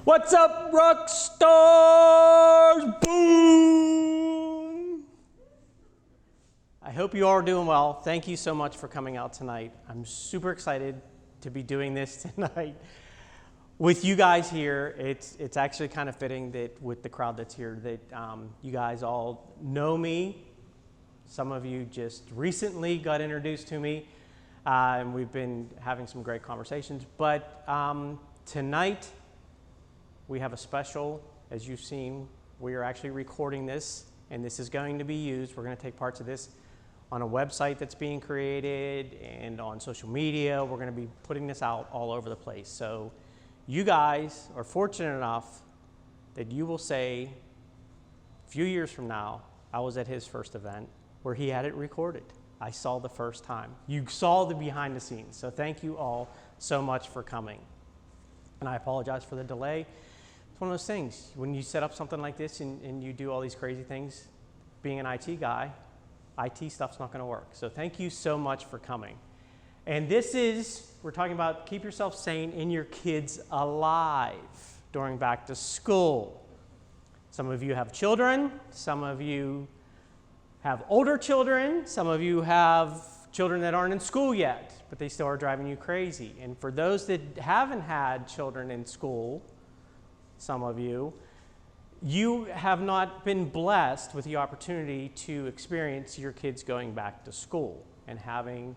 What's up, rock stars? Boom! I hope you all are doing well. Thank you so much for coming out tonight. I'm super excited to be doing this tonight with you guys here. It's actually kind of fitting that with the crowd that's here that you guys all know me. Some of you just recently got introduced to me, and we've been having some great conversations. But tonight, we have a special. As you've seen, we are actually recording this, and this is going to be used. We're going to take parts of this on a website that's being created and on social media. We're going to be putting this out all over the place. So you guys are fortunate enough that you will say, a few years from now, I was at his first event where he had it recorded. I saw the first time. You saw the behind the scenes. So thank you all so much for coming. And I apologize for the delay. It's one of those things, when you set up something like this and you do all these crazy things, being an IT guy, IT stuff's not gonna work. So thank you so much for coming. And we're talking about keep yourself sane and your kids alive during back to school. Some of you have children, some of you have older children, some of you have children that aren't in school yet, but they still are driving you crazy. And for those that haven't had children in school, some of you have not been blessed with the opportunity to experience your kids going back to school and having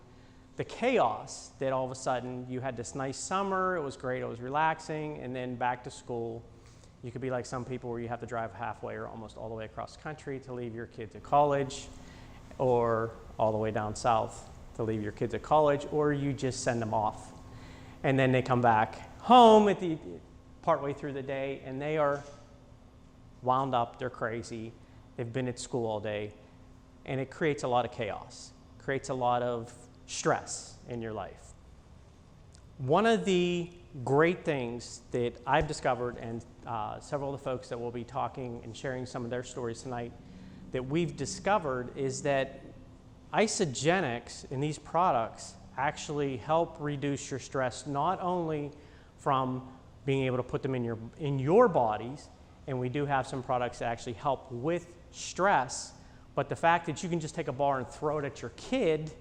the chaos that all of a sudden you had this nice summer, it was great, it was relaxing, and then back to school, you could be like some people where you have to drive halfway or almost all the way across the country to leave your kids at college, or all the way down south to leave your kids at college, or you just send them off. And then they come back home partway through the day, and they are wound up, they're crazy, they've been at school all day, and it creates a lot of chaos, creates a lot of stress in your life. One of the great things that I've discovered, and several of the folks that will be talking and sharing some of their stories tonight, that we've discovered is that isogenics in these products actually help reduce your stress, not only from being able to put them in your bodies, and we do have some products that actually help with stress, but the fact that you can just take a bar and throw it at your kid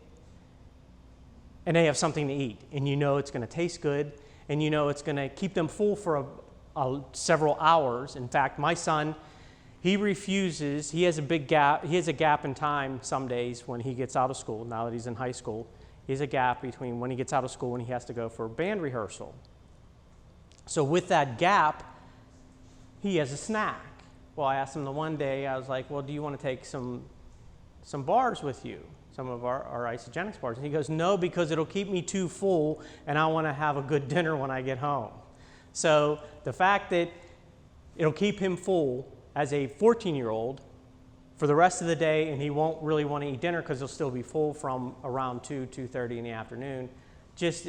and they have something to eat, and you know it's going to taste good, and you know it's going to keep them full for several hours. In fact, my son, he refuses, he has a gap in time some days when he gets out of school, now that he's in high school. He has a gap between when he gets out of school and he has to go for band rehearsal. So with that gap, he has a snack. Well, I asked him the one day, I was like, well, do you want to take some bars with you? Some of our isogenics bars. And he goes, no, because it'll keep me too full and I want to have a good dinner when I get home. So the fact that it'll keep him full as a 14-year-old for the rest of the day, and he won't really want to eat dinner because he'll still be full from around 2:30 in the afternoon, just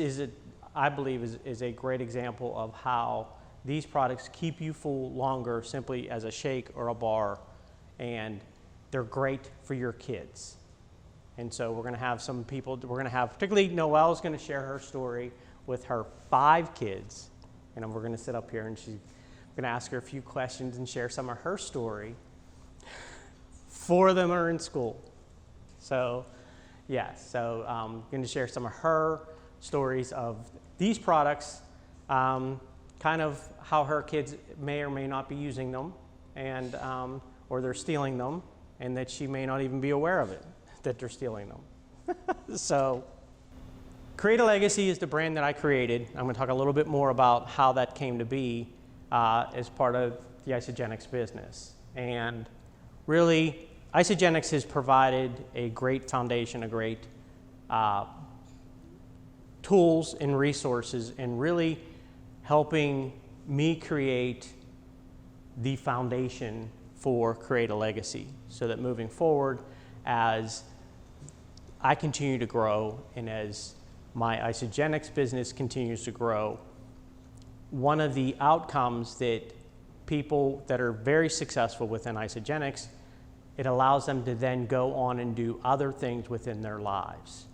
I believe is a great example of how these products keep you full longer simply as a shake or a bar, and they're great for your kids. And so we're going to have some people, particularly Noelle's going to share her story with her 5 kids, and we're going to sit up here and she's going to ask her a few questions and share some of her story. 4 of them are in school. So, yes, I'm going to share some of her stories of these products, kind of how her kids may or may not be using them, and or they're stealing them, and that she may not even be aware of it, that they're stealing them. So, Create a Legacy is the brand that I created. I'm going to talk a little bit more about how that came to be as part of the Isogenics business. And really, Isogenics has provided a great foundation, a great tools and resources, and really helping me create the foundation for Create a Legacy, so that moving forward, as I continue to grow and as my Isogenics business continues to grow, one of the outcomes that people that are very successful within Isogenics, it allows them to then go on and do other things within their lives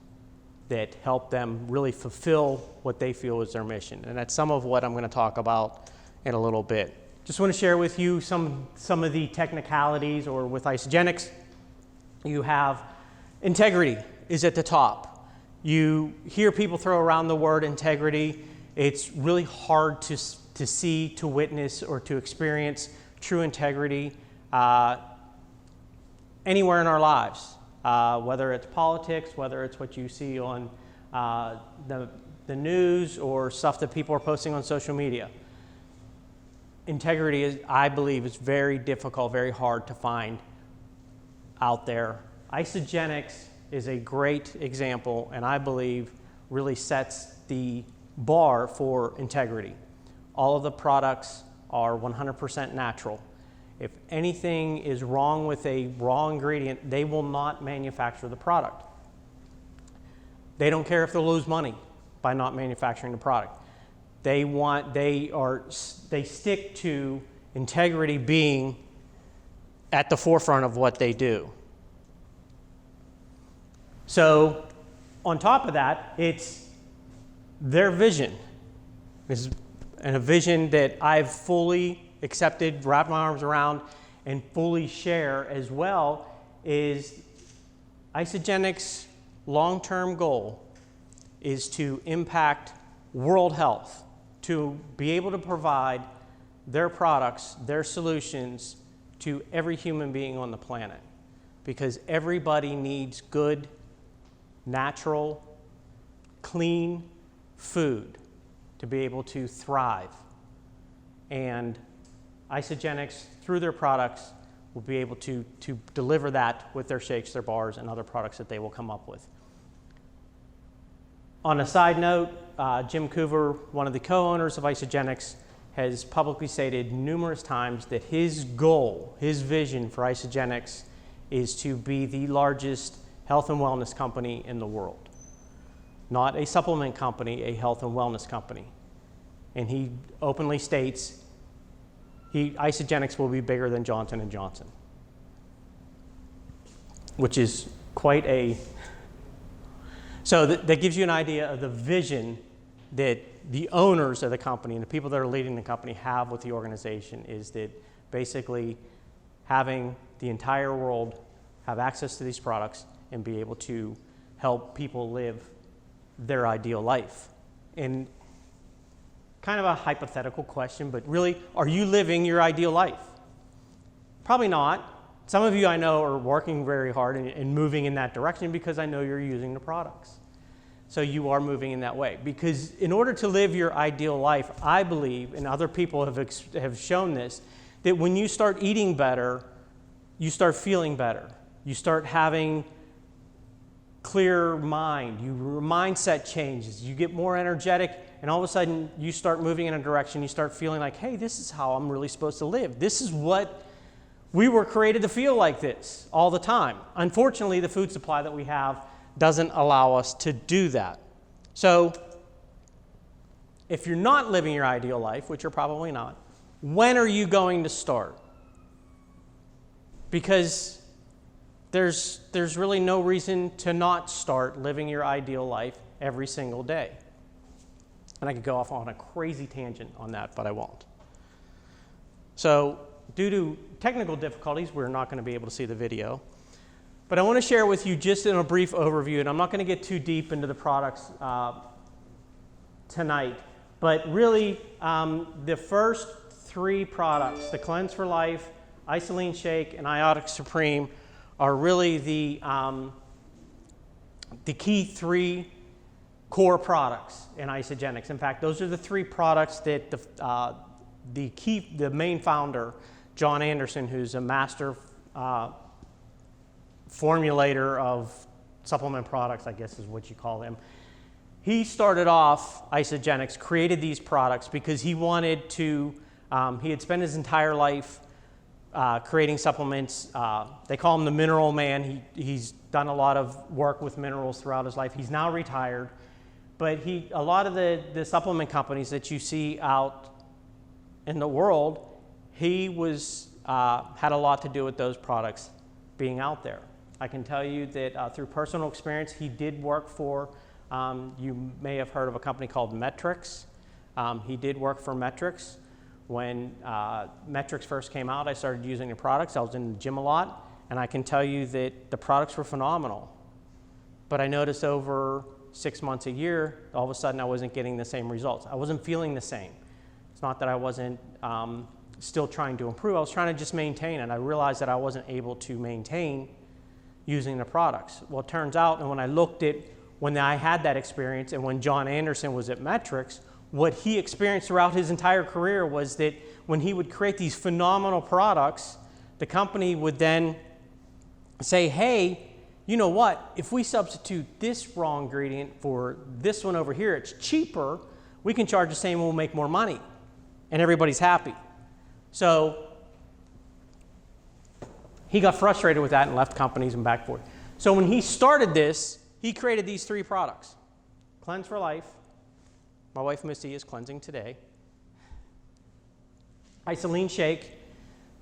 that help them really fulfill what they feel is their mission. And that's some of what I'm going to talk about in a little bit. Just want to share with you some of the technicalities, or with Isagenix, you have integrity is at the top. You hear people throw around the word integrity. It's really hard to see, to witness, or to experience true integrity anywhere in our lives, whether it's politics, whether it's what you see on the news or stuff that people are posting on social media. Integrity is, I believe, is very difficult, very hard to find out there. Isagenix is a great example, and I believe really sets the bar for integrity. All of the products are 100% natural. If anything is wrong with a raw ingredient, they will not manufacture the product. They don't care if they'll lose money by not manufacturing the product. They stick to integrity being at the forefront of what they do. So on top of that, it's their vision. And a vision that I've fully accepted, wrapped my arms around, and fully share as well, is Isagenix's long-term goal is to impact world health, to be able to provide their products, their solutions to every human being on the planet. Because everybody needs good, natural, clean food to be able to thrive. And Isagenix, through their products, will be able to deliver that with their shakes, their bars, and other products that they will come up with. On a side note, Jim Coover, one of the co-owners of Isagenix, has publicly stated numerous times that his goal, his vision for Isagenix is to be the largest health and wellness company in the world. Not a supplement company, a health and wellness company. And he openly states Isagenix will be bigger than Johnson & Johnson, which is quite a... So that gives you an idea of the vision that the owners of the company and the people that are leading the company have with the organization, is that basically having the entire world have access to these products and be able to help people live their ideal life. And kind of a hypothetical question, but really, are you living your ideal life? Probably not. Some of you I know are working very hard and moving in that direction because I know you're using the products. So you are moving in that way. Because in order to live your ideal life, I believe, and other people have shown this, that when you start eating better, you start feeling better. You start having clear mind. Your mindset changes. You get more energetic, and all of a sudden you start moving in a direction. You start feeling like, hey, this is how I'm really supposed to live. This is what we were created to feel, like this all the time. Unfortunately, the food supply that we have doesn't allow us to do that. So if you're not living your ideal life, which you're probably not, when are you going to start? Because there's really no reason to not start living your ideal life every single day. And I could go off on a crazy tangent on that, but I won't. So due to technical difficulties, we're not going to be able to see the video. But I want to share with you just in a brief overview, and I'm not going to get too deep into the products tonight, but really the first three products, the Cleanse for Life, Isoline Shake, and Iotic Supreme, are really the key three core products in Isagenix. In fact, those are the three products that the main founder, John Anderson, who's a master formulator of supplement products, I guess is what you call them. He started off Isagenix, created these products because he wanted to, he had spent his entire life creating supplements. They call him the mineral man. He's done a lot of work with minerals throughout his life. He's now retired, but a lot of the supplement companies that you see out in the world, he had a lot to do with those products being out there. I can tell you that through personal experience, he did work for, you may have heard of a company called Metrix. He did work for Metrix, When metrics first came out, I started using the products. I was in the gym a lot, and I can tell you that the products were phenomenal. But I noticed over 6 months, a year, all of a sudden I wasn't getting the same results. I wasn't feeling the same. It's not that I wasn't still trying to improve. I was trying to just maintain, and I realized that I wasn't able to maintain using the products. Well, it turns out, and when I looked at when I had that experience and when John Anderson was at Metrics, what he experienced throughout his entire career was that when he would create these phenomenal products, the company would then say, hey, you know what, if we substitute this raw ingredient for this one over here, it's cheaper, we can charge the same and we'll make more money. And everybody's happy. So he got frustrated with that and left companies and back forth. So when he started this, he created these 3 products. Cleanse for Life. My wife Missy is cleansing today. Isoline Shake,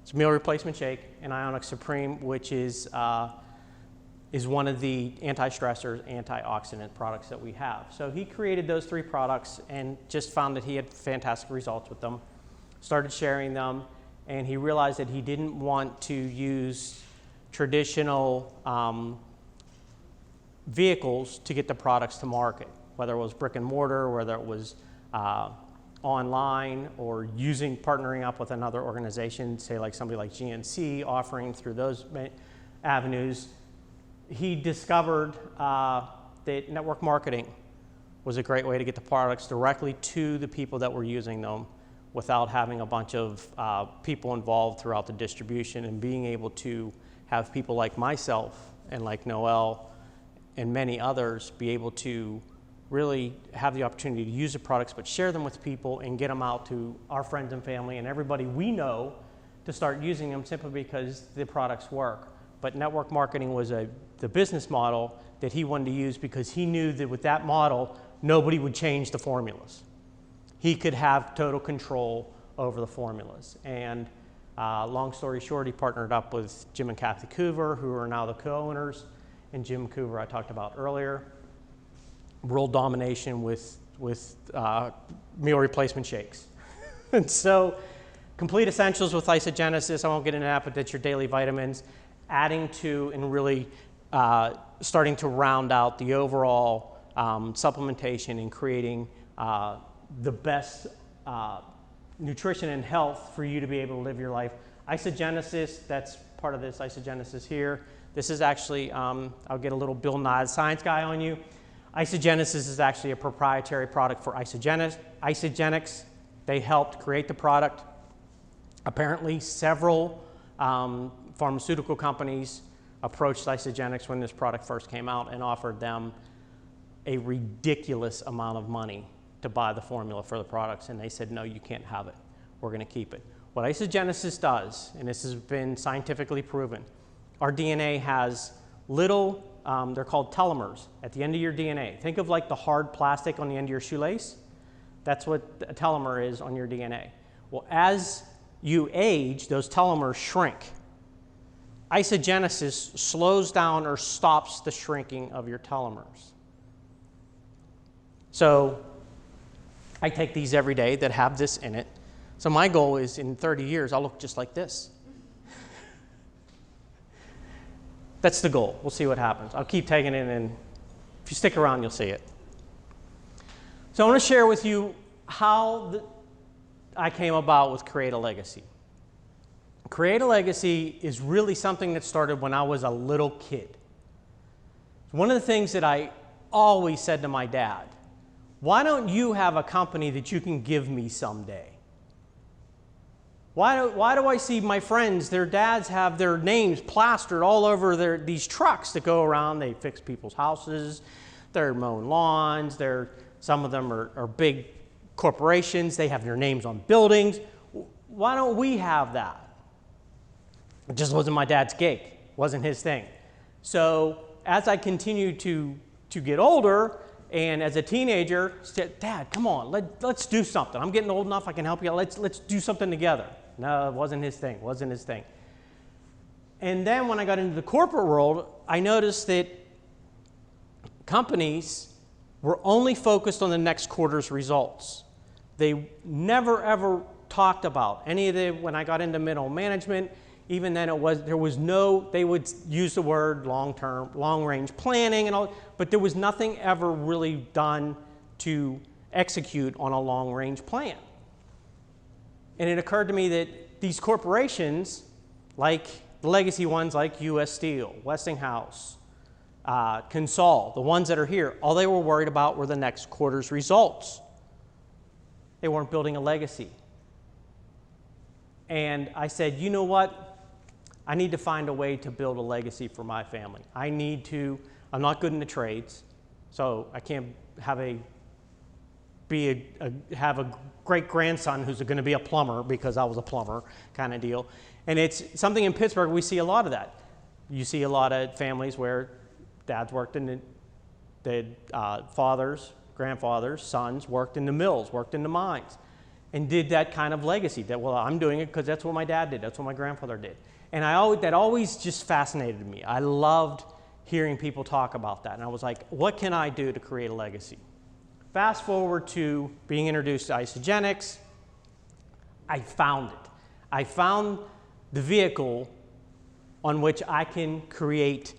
it's a meal replacement shake, and Ionic Supreme, which is one of the anti-stressors, antioxidant products that we have. So he created those 3 products and just found that he had fantastic results with them, started sharing them, and he realized that he didn't want to use traditional vehicles to get the products to market, whether it was brick and mortar, whether it was online, or partnering up with another organization, say like somebody like GNC, offering through those avenues. He discovered that network marketing was a great way to get the products directly to the people that were using them without having a bunch of people involved throughout the distribution, and being able to have people like myself and like Noel and many others be able to really have the opportunity to use the products, but share them with people and get them out to our friends and family and everybody we know to start using them, simply because the products work. But network marketing was the business model that he wanted to use, because he knew that with that model, nobody would change the formulas. He could have total control over the formulas. And long story short, he partnered up with Jim and Kathy Coover, who are now the co-owners. And Jim Coover I talked about earlier. World domination with meal replacement shakes. And so complete essentials with isogenesis. I won't get into that, but that's your daily vitamins. Adding to and really starting to round out the overall supplementation and creating the best nutrition and health for you to be able to live your life. Isogenesis, that's part of this isogenesis here. This is actually, I'll get a little Bill Nye, science guy on you. Isogenesis is actually a proprietary product for Isagenix. They helped create the product. Apparently, several pharmaceutical companies approached Isagenix when this product first came out and offered them a ridiculous amount of money to buy the formula for the products, and they said, no, you can't have it. We're going to keep it. What Isagenesis does, and this has been scientifically proven, our DNA has little, they're called telomeres at the end of your DNA. Think of like the hard plastic on the end of your shoelace. That's what a telomere is on your DNA. Well, as you age, those telomeres shrink. Isagenesis slows down or stops the shrinking of your telomeres. So I take these every day that have this in it. So my goal is in 30 years, I'll look just like this. That's the goal. We'll see what happens. I'll keep taking it, and if you stick around, you'll see it. So I want to share with you how I came about with Create a Legacy. Create a Legacy is really something that started when I was a little kid. One of the things that I always said to my dad, why don't you have a company that you can give me someday? Why do I see my friends, their dads have their names plastered all over these trucks that go around, they fix people's houses, they're mowing lawns, some of them are big corporations, they have their names on buildings. Why don't we have that? It just wasn't my dad's gig, wasn't his thing. So as I continued to get older, and as a teenager, said, Dad, come on, let's do something. I'm getting old enough, I can help you. Let's do something together. No, it wasn't his thing, wasn't his thing. And then when I got into the corporate world, I noticed that companies were only focused on the next quarter's results. They never, ever talked about. When I got into middle management, even then they would use the word long-term, long-range planning and all, but there was nothing ever really done to execute on a long-range plan. And it occurred to me that these corporations, like the legacy ones like U.S. Steel, Westinghouse, Consol, the ones that are here, all they were worried about were the next quarter's results. They weren't building a legacy. And I said, you know what? I need to find a way to build a legacy for my family. I'm not good in the trades, so I can't have a great-grandson who's going to be a plumber because I was a plumber kind of deal. And it's something in Pittsburgh, we see a lot of that. You see a lot of families where dads worked in the fathers, grandfathers, sons worked in the mills, worked in the mines, and did that kind of legacy. That, well, I'm doing it because that's what my dad did, that's what my grandfather did. And that always just fascinated me. I loved hearing people talk about that. And I was like, what can I do to create a legacy? Fast forward to being introduced to Isagenix, I found it. I found the vehicle on which I can create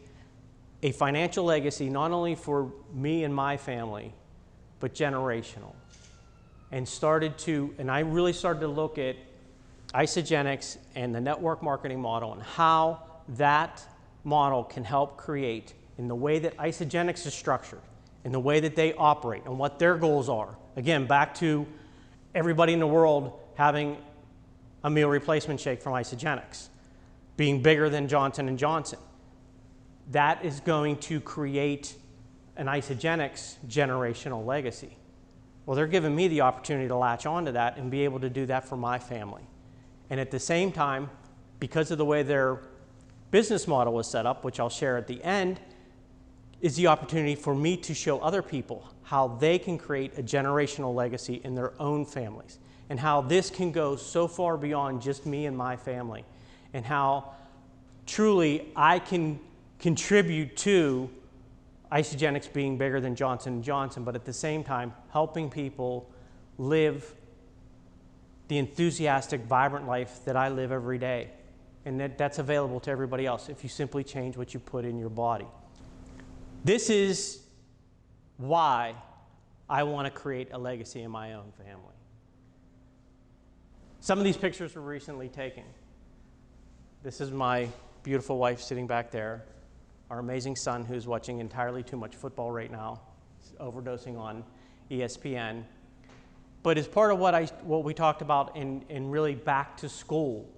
a financial legacy, not only for me and my family, but generational. And I really started to look at Isagenix and the network marketing model and how that model can help create, in the way that Isagenix is structured, in the way that they operate and what their goals are. Again, back to everybody in the world having a meal replacement shake from Isagenix, being bigger than Johnson & Johnson. That is going to create an Isagenix generational legacy. Well, they're giving me the opportunity to latch onto that and be able to do that for my family. And at the same time, because of the way their business model was set up, which I'll share at the end, is the opportunity for me to show other people how they can create a generational legacy in their own families, and how this can go so far beyond just me and my family, and how truly I can contribute to Isagenix being bigger than Johnson & Johnson, but at the same time helping people live the enthusiastic, vibrant life that I live every day. And that's available to everybody else if you simply change what you put in your body. This is why I want to create a legacy in my own family. Some of these pictures were recently taken. This is my beautiful wife sitting back there, our amazing son who's watching entirely too much football right now, overdosing on ESPN. But as part of what we talked about in really back to school,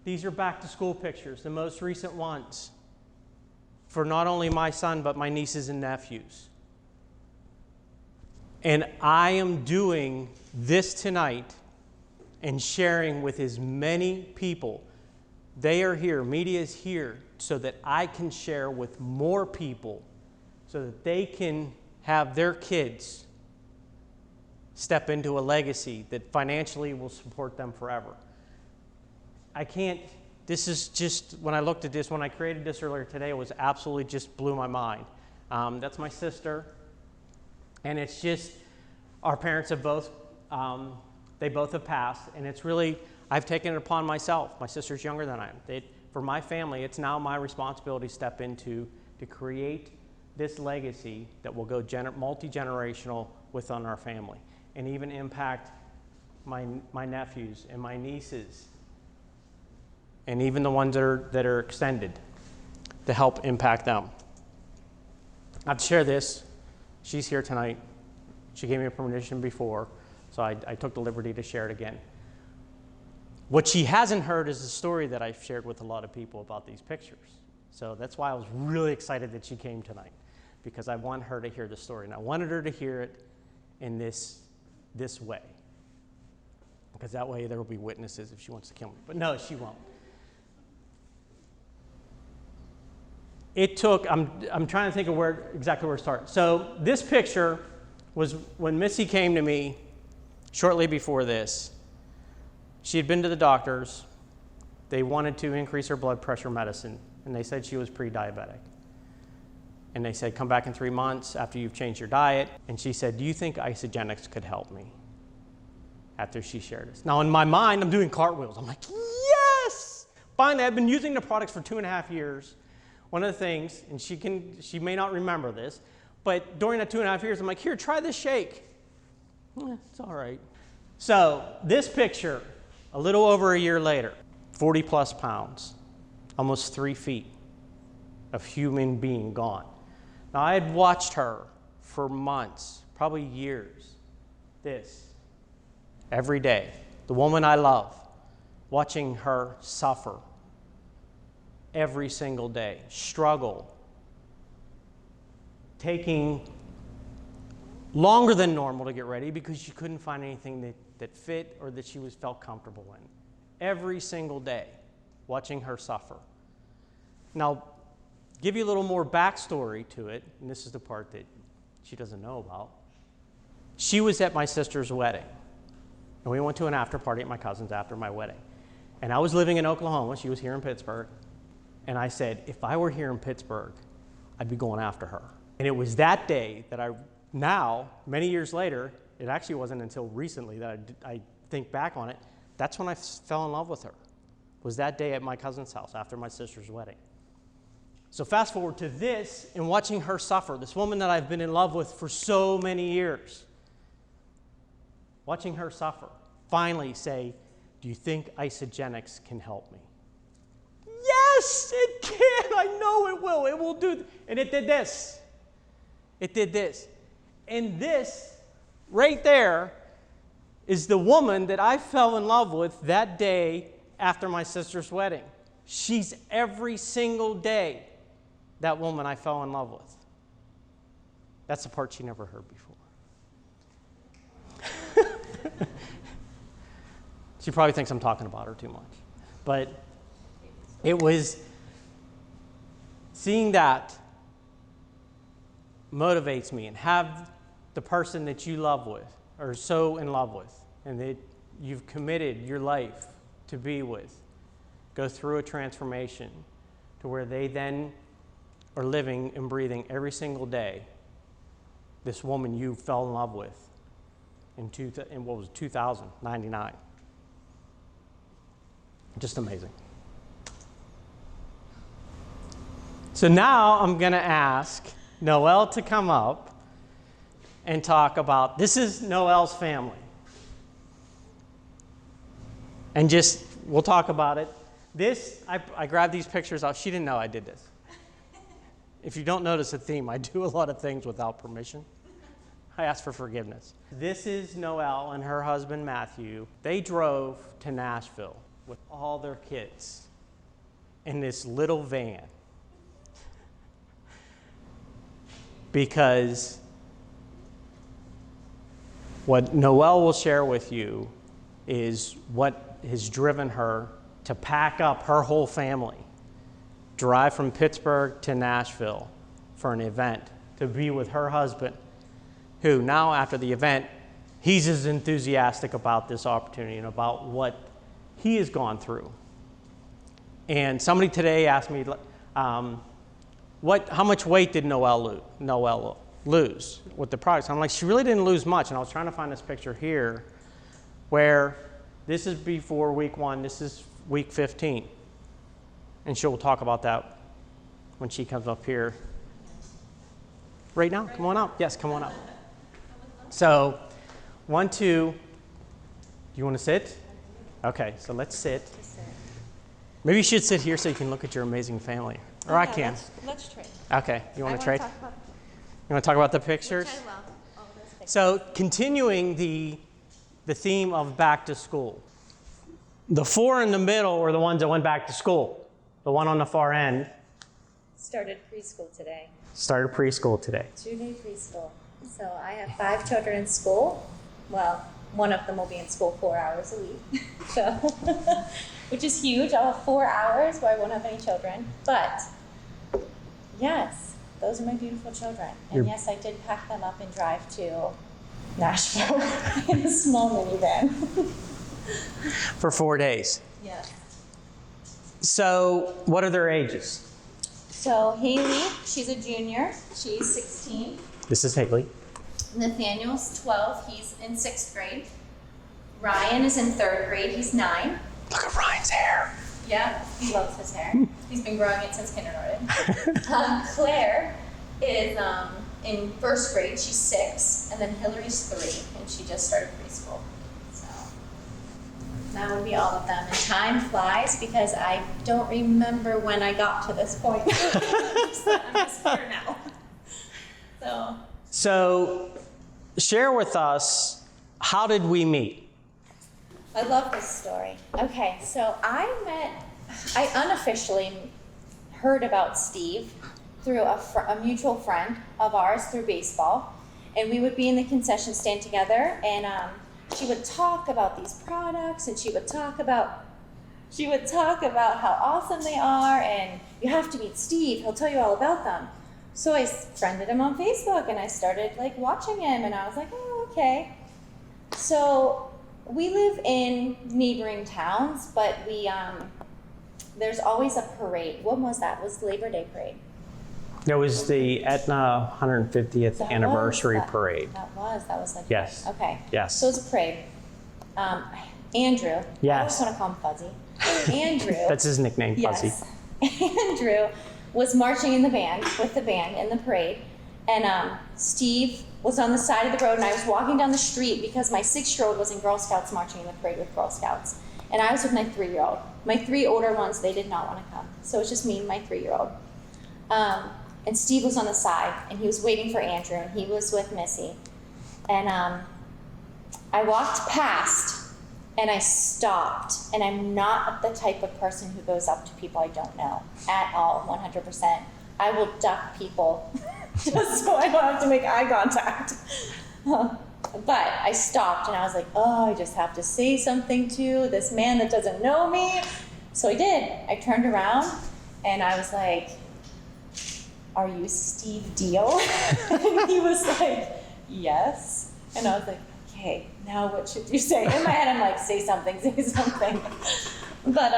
these are back to school pictures, the most recent ones, for not only my son, but my nieces and nephews. And I am doing this tonight and sharing with as many people. They are here, media is here, so that I can share with more people so that they can have their kids step into a legacy that financially will support them forever. This is just, when I looked at this, when I created this earlier today, it was absolutely just blew my mind. That's my sister, and it's just, our parents have both, they both have passed, and it's really, I've taken it upon myself. My sister's younger than I am. For my family, it's now my responsibility to step into to create this legacy that will go multi-generational within our family, and even impact my nephews and my nieces, and even the ones that are extended, to help impact them. I'll share this. She's here tonight. She gave me permission before, so I took the liberty to share it again. What she hasn't heard is the story that I've shared with a lot of people about these pictures. So that's why I was really excited that she came tonight, because I want her to hear the story. And I wanted her to hear it in this way, because that way there will be witnesses if she wants to kill me. But no, she won't. It took, I'm trying to think of exactly where to start. So this picture was when Missy came to me shortly before this. She had been to the doctors. They wanted to increase her blood pressure medicine, and they said she was pre-diabetic. And they said, come back in 3 months after you've changed your diet. And she said, do you think Isagenix could help me? after she shared this. Now in my mind, I'm doing cartwheels. I'm like, yes! Finally, I've been using the products for 2.5 years. One of the things, and she may not remember this, but during that 2.5 years, I'm like, here, try this shake. It's all right. So this picture, a little over a year later, 40 plus pounds, almost 3 feet of human being gone. Now I had watched her for months, probably years, every day, the woman I love, watching her suffer every single day, struggle, taking longer than normal to get ready because she couldn't find anything that fit or that she felt comfortable in. Every single day, watching her suffer. Now, give you a little more backstory to it, and this is the part that she doesn't know about. She was at my sister's wedding, and we went to an after party at my cousin's after my wedding. And I was living in Oklahoma, she was here in Pittsburgh, and I said, if I were here in Pittsburgh, I'd be going after her. And it was that day that now, many years later, it actually wasn't until recently that I think back on it, that's when I fell in love with her, was that day at my cousin's house after my sister's wedding. So fast forward to this and watching her suffer, this woman that I've been in love with for so many years, watching her suffer, finally say, do you think Isagenix can help me? Yes, it can. I know it will. It will do. And it did this. It did this. And this right there is the woman that I fell in love with that day after my sister's wedding. She's every single day that woman I fell in love with. That's the part she never heard before. She probably thinks I'm talking about her too much. But it was seeing that motivates me, and have the person that you love with, or so in love with, and that you've committed your life to be with, go through a transformation to where they then are living and breathing every single day this woman you fell in love with in 2099. Just amazing. So now I'm going to ask Noelle to come up and talk about, this is Noelle's family. And we'll talk about it. I grabbed these pictures out. She didn't know I did this. If you don't notice a theme, I do a lot of things without permission. I ask for forgiveness. This is Noelle and her husband, Matthew. They drove to Nashville with all their kids in this little van because what Noelle will share with you is what has driven her to pack up her whole family, drive from Pittsburgh to Nashville for an event to be with her husband, who now after the event, he's as enthusiastic about this opportunity and about what he has gone through. And somebody today asked me, how much weight did Noelle lose with the products? I'm like, she really didn't lose much. And I was trying to find this picture here where this is before week 1, this is week 15. And she'll talk about that when she comes up here. Right now? Come on up. Yes, come on up. So, 1, 2. Do you want to sit? Okay, so let's sit. Maybe you should sit here so you can look at your amazing family. Or I can. Let's trade. Okay, you want to trade? You want to talk about the pictures? Which I love, all those pictures. So, continuing the theme of back to school. The 4 in the middle are the ones that went back to school. The one on the far end Started preschool today. started preschool today. 2-day preschool. So I have 5 children in school. Well, one of them will be in school 4 hours a week. So, which is huge. I'll have 4 hours where I won't have any children. But yes, those are my beautiful children. And yes, I did pack them up and drive to Nashville in a small minivan. For 4 days. Yes. So, what are their ages? So Haley, she's a junior. She's 16. This is Haley. Nathaniel's 12. He's in 6th grade. Ryan is in 3rd grade. He's 9. Look at Ryan's hair. Yeah, he loves his hair. He's been growing it since kindergarten. Claire is in 1st grade. She's 6, and then Hillary's 3, and she just started preschool. So that would be all of them. And time flies because I don't remember when I got to this point. I'm just here now. So share with us, how did we meet? I love this story. Okay, so I unofficially heard about Steve through a mutual friend of ours through baseball. And we would be in the concession stand together, and she would talk about these products, and she would talk about how awesome they are, and you have to meet Steve, he'll tell you all about them. So I friended him on Facebook, and I started like watching him, and I was like, oh, okay. So we live in neighboring towns, but there's always a parade. When was that? It was Labor Day parade. There was the Etna 150th anniversary parade. That was like. Yes. Okay. Yes. So it's a parade. Andrew. Yes. I always want to call him Fuzzy. Andrew. That's his nickname, Fuzzy. Yes. Andrew was marching in the band with the band in the parade, and Steve was on the side of the road, and I was walking down the street because my 6-year-old was in Girl Scouts marching in the parade with Girl Scouts. And I was with my 3-year-old. My 3 older ones, they did not want to come. So it was just me and my 3-year-old. And Steve was on the side, and he was waiting for Andrew, and he was with Missy. And I walked past, and I stopped. And I'm not the type of person who goes up to people I don't know at all, 100%. I will duck people just so I don't have to make eye contact. But I stopped, and I was like, oh, I just have to say something to this man that doesn't know me. So I did. I turned around, and I was like, are you Steve Deal? And he was like, yes. And I was like, okay, now what should you say? In my head, I'm like, say something, say something. But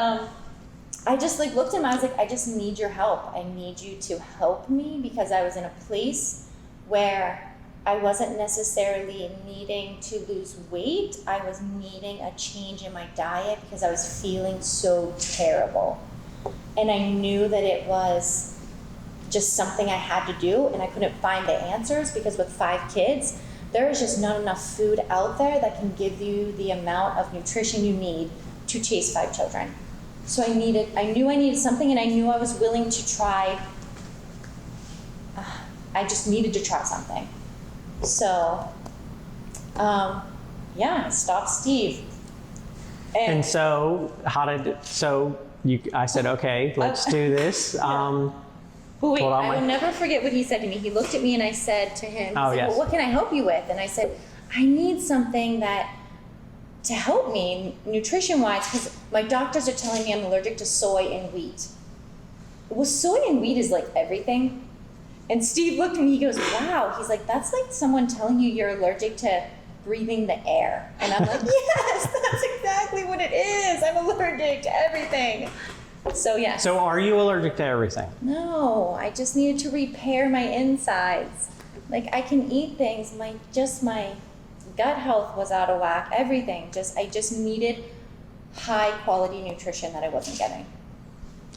I just like looked at him, I was like, I just need your help. I need you to help me, because I was in a place where I wasn't necessarily needing to lose weight. I was needing a change in my diet because I was feeling so terrible. And I knew that it was just something I had to do, and I couldn't find the answers because with 5 kids, there is just not enough food out there that can give you the amount of nutrition you need to chase 5 children. So I knew I needed something, and I knew I was willing to try. I just needed to try something. So, yeah, I stopped Steve. And so I said, okay, let's do this. But wait, I will never forget what he said to me. He looked at me, and I said to him, well, what can I help you with? And I said, I need something to help me nutrition-wise, because my doctors are telling me I'm allergic to soy and wheat. Well, soy and wheat is like everything. And Steve looked at me, he goes, wow. He's like, that's like someone telling you you're allergic to breathing the air. And I'm like, yes, that's exactly what it is. I'm allergic to everything. So, yes. So are you allergic to everything? No, I just needed to repair my insides. Like, I can eat things, my gut health was out of whack, everything. I just needed high quality nutrition that I wasn't getting.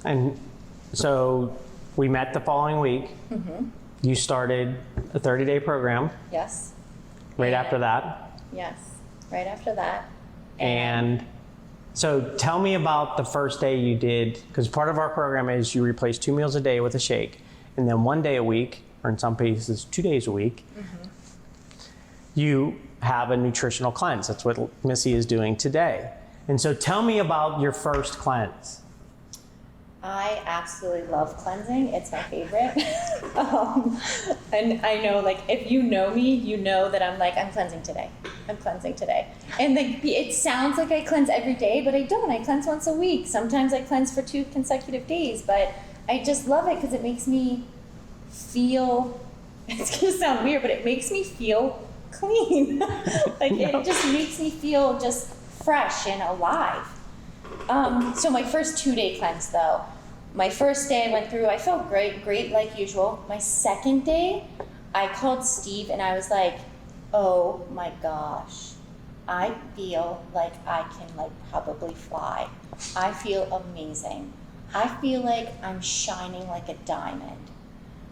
And so we met the following week. Mm-hmm. You started a 30-day program. Yes. Right after that. Yes, right after that. And so tell me about the first day you did, because part of our program is you replace 2 meals a day with a shake, and then 1 day a week, or in some cases 2 days a week, you have a nutritional cleanse. That's what Missy is doing today. And so tell me about your first cleanse. I absolutely love cleansing. It's my favorite. And I know, like, if you know me, you know that I'm cleansing today. I'm cleansing today. And it sounds like I cleanse every day, but I don't. I cleanse once a week. Sometimes I cleanse for 2 consecutive days, but I just love it because it makes me feel, it's gonna sound weird, but it makes me feel clean. It just makes me feel just fresh and alive. So my first 2-day cleanse though, my first day I went through, I felt great like usual. My second day, I called Steve and I was like, oh my gosh, I feel like I can like probably fly. I feel amazing. I feel like I'm shining like a diamond.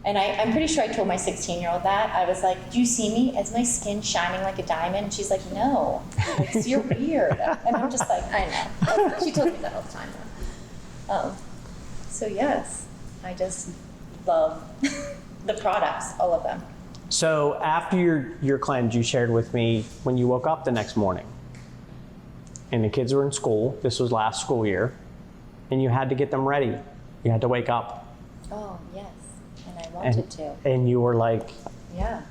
And I'm pretty sure I told my 16-year-old that. I was like, do you see me? Is my skin shining like a diamond? And she's like, no. Like, you're weird. And I'm just like, I know. She tells me that all the time. So yes, I just love the products, all of them. So after your cleanse, you shared with me when you woke up the next morning and the kids were in school, this was last school year, and you had to get them ready. You had to wake up. Oh, yes. And I wanted to. And you were like... Yeah.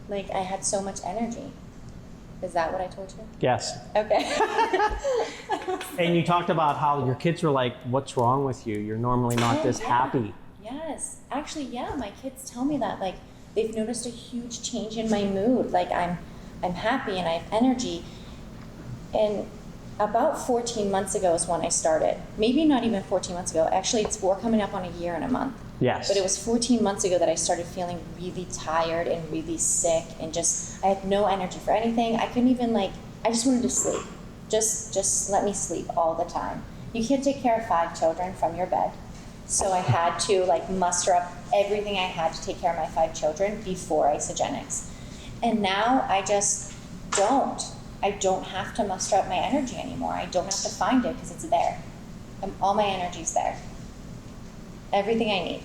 Like I had so much energy. Is that what I told you? Yes. Okay. And you talked about how your kids were like, what's wrong with you? You're normally not this happy. Yes. Actually, yeah, my kids tell me that. Like, they've noticed a huge change in my mood. Like, I'm happy and I have energy. And about 14 months ago is when I started. Maybe not even 14 months ago. Actually, we're coming up on a year and a month. Yes. But it was 14 months ago that I started feeling really tired and really sick and just, I had no energy for anything. I couldn't even I just wanted to sleep. Just let me sleep all the time. You can't take care of 5 children from your bed. So I had to muster up everything I had to take care of my 5 children before isogenics. And now I just don't. I don't have to muster up my energy anymore. I don't have to find it because it's there. All my energy's there. Everything I need.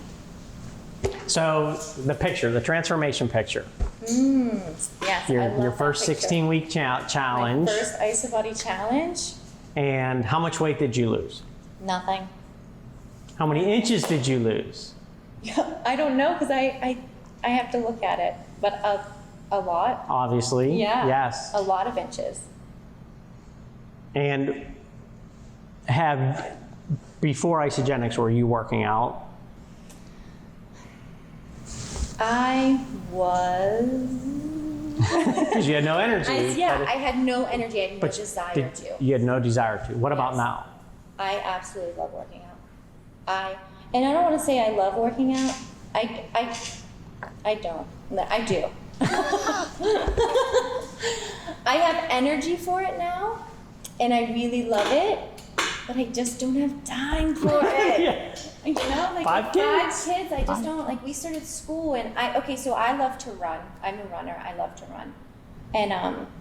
So the picture, the transformation picture. Yes, I love your that first picture. 16-week challenge. My first Isobody challenge. And how much weight did you lose? Nothing. How many inches did you lose? I don't know because I have to look at it, but a lot. Obviously. Yeah. Yes. A lot of inches. And before isogenics, were you working out? I was. Because you had no energy. I had no energy. I had no desire to. You had no desire to. What about now? I absolutely love working out. And I don't want to say I love working out. I don't. I do. I have energy for it now, and I really love it, but I just don't have time for it. Yeah. You know, 5 kids. 5 kids, I just don't, we started school, and so I love to run. I'm a runner. I love to run. And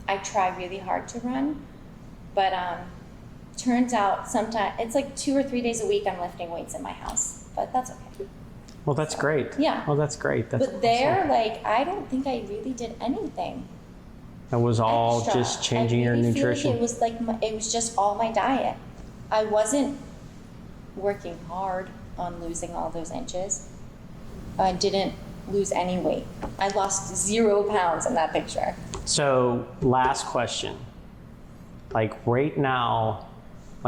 I try really hard to run, but turns out sometimes, it's 2 or 3 days a week I'm lifting weights in my house, but that's okay. Well, that's great. Yeah. Well, that's great. That's But there, I don't think I really did anything. It was all extra. just changing I really your feel nutrition. like it was just all my diet. I wasn't working hard on losing all those inches. I didn't lose any weight. I lost 0 pounds in that picture. So, last question. Right now,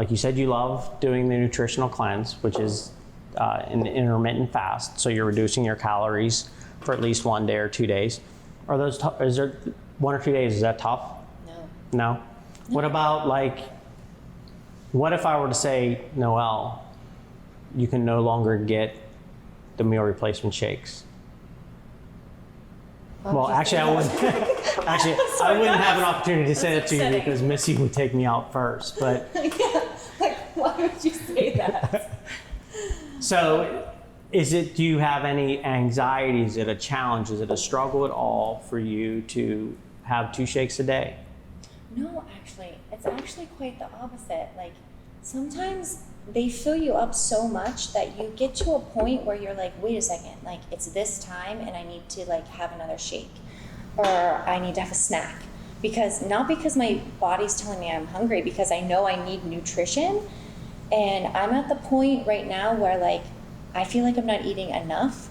you said you love doing the nutritional cleanse, which is an intermittent fast. So you're reducing your calories for at least 1 day or 2 days. Are those is there 1 or 2 days? Is that tough? No. What about what if I were to say, Noelle, you can no longer get the meal replacement shakes? Well, actually, I wouldn't. I wouldn't have an opportunity to say that to you because Missy would take me out first. But Why would you say that? so, do you have any anxiety? Is it a challenge? Is it a struggle at all for you to have 2 shakes a day? No, actually, it's actually quite the opposite. Sometimes they fill you up so much that you get to a point where you're like, wait a second, it's this time and I need to have another shake or I need to have a snack. Not because my body's telling me I'm hungry, because I know I need nutrition. And I'm at the point right now where I feel like I'm not eating enough,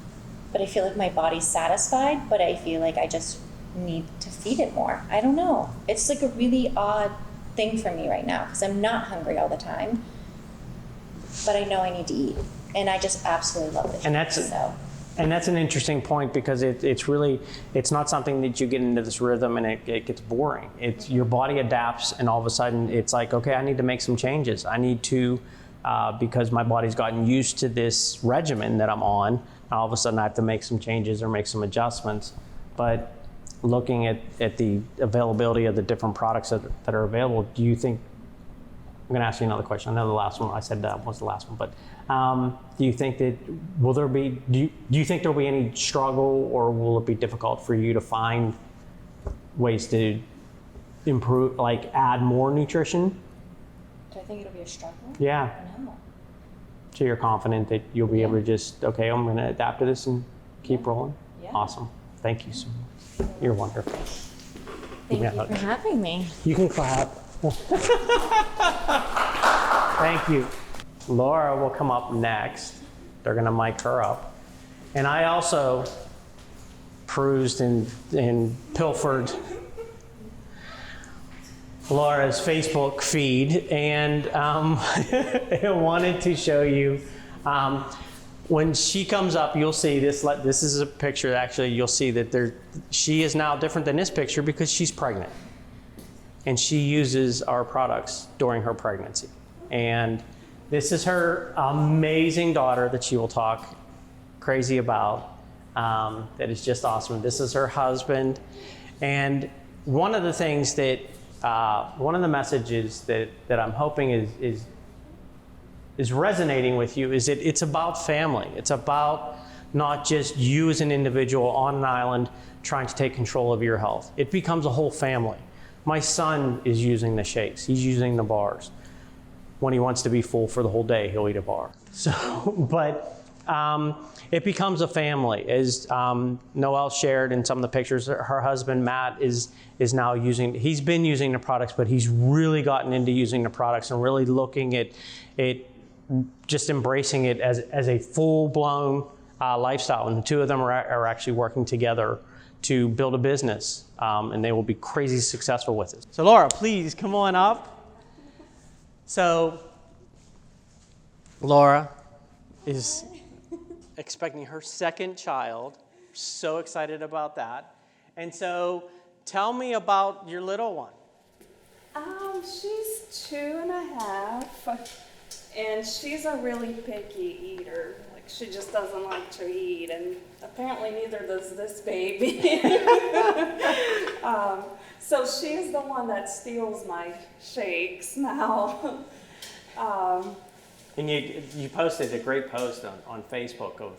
but I feel like my body's satisfied, but I feel like I just need to feed it more. I don't know. It's a really odd thing for me right now because I'm not hungry all the time, but I know I need to eat. And I just absolutely love it. And that's an interesting point because it's not something that you get into this rhythm and it gets boring. Your body adapts and all of a sudden it's okay, I need to make some changes. I need to, because my body's gotten used to this regimen that I'm on, all of a sudden I have to make some changes or make some adjustments. But looking at the availability of the different products that are available, do you think, I'm going to ask you another question. I know the last one, I said that was the last one, but do you think that, do you think there'll be any struggle, or will it be difficult for you to find ways to improve, like add more nutrition? Do I think it'll be a struggle? Yeah. No. So you're confident that you'll be able to just, okay, I'm going to adapt to this and keep rolling? Yeah. Awesome. Thank you so much. You're wonderful. Thank you for having me. You can clap. Thank you. Laura will come up next. They're going to mic her up. And I also perused and pilfered Laura's Facebook feed, and I wanted to show you, when she comes up, you'll see this. This is a picture, actually, you'll see that she is now different than this picture because she's pregnant. And she uses our products during her pregnancy. And this is her amazing daughter that she will talk crazy about. That is just awesome. This is her husband. And one of the things that, one of the messages that I'm hoping is resonating with you is that it's about family. It's about not just you as an individual on an island trying to take control of your health. It becomes a whole family. My son is using the shakes. He's using the bars. When he wants to be full for the whole day, he'll eat a bar. So, but it becomes a family. As Noelle shared in some of the pictures, her husband, Matt, is now he's been using the products, but he's really gotten into using the products and really looking at just embracing it as a full-blown lifestyle. And the two of them are actually working together to build a business, and they will be crazy successful with it. So Laura, please come on up. So Laura is expecting her second child. So excited about that. And so tell me about your little one. She's 2.5, and she's a really picky eater. Like, she just doesn't like to eat, and apparently neither does this baby. So she's the one that steals my shakes now. And you posted a great post on Facebook of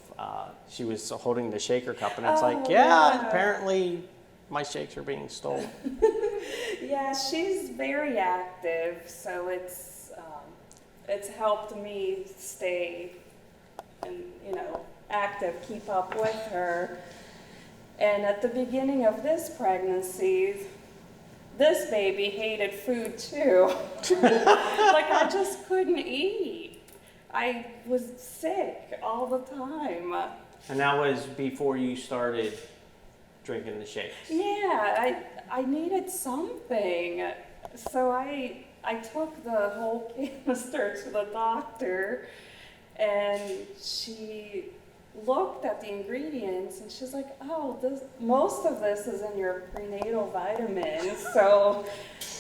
she was holding the shaker cup, and it's yeah. Apparently my shakes are being stolen. Yeah, she's very active, so it's helped me stay and active, keep up with her. And at the beginning of this pregnancy, this baby hated food too. Like, I just couldn't eat. I was sick all the time. And that was before you started drinking the shakes. Yeah, I needed something. So I took the whole canister to the doctor, and she looked at the ingredients, and she's like, oh, most of this is in your prenatal vitamins, so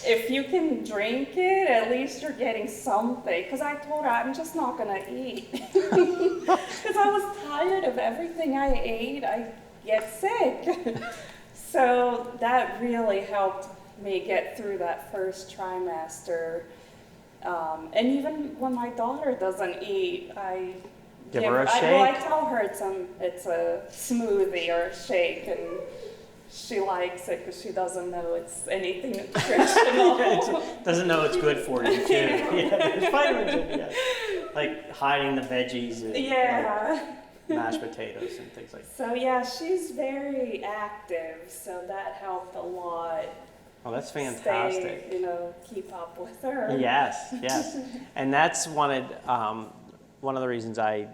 if you can drink it, at least you're getting something. Because I told her, I'm just not going to eat. Because I was tired of everything I ate. I get sick. So that really helped me get through that first trimester. And even when my daughter doesn't eat, I give her a shake? I tell her it's a smoothie or a shake, and she likes it because she doesn't know it's anything nutritional. Doesn't know it's good for you, too. Yeah, there's vitamins in it. Yeah. Like hiding the veggies and mashed potatoes and things like that. So yeah, she's very active, so that helped a lot. Oh, that's fantastic. Stay, keep up with her. Yes. And that's one of the reasons I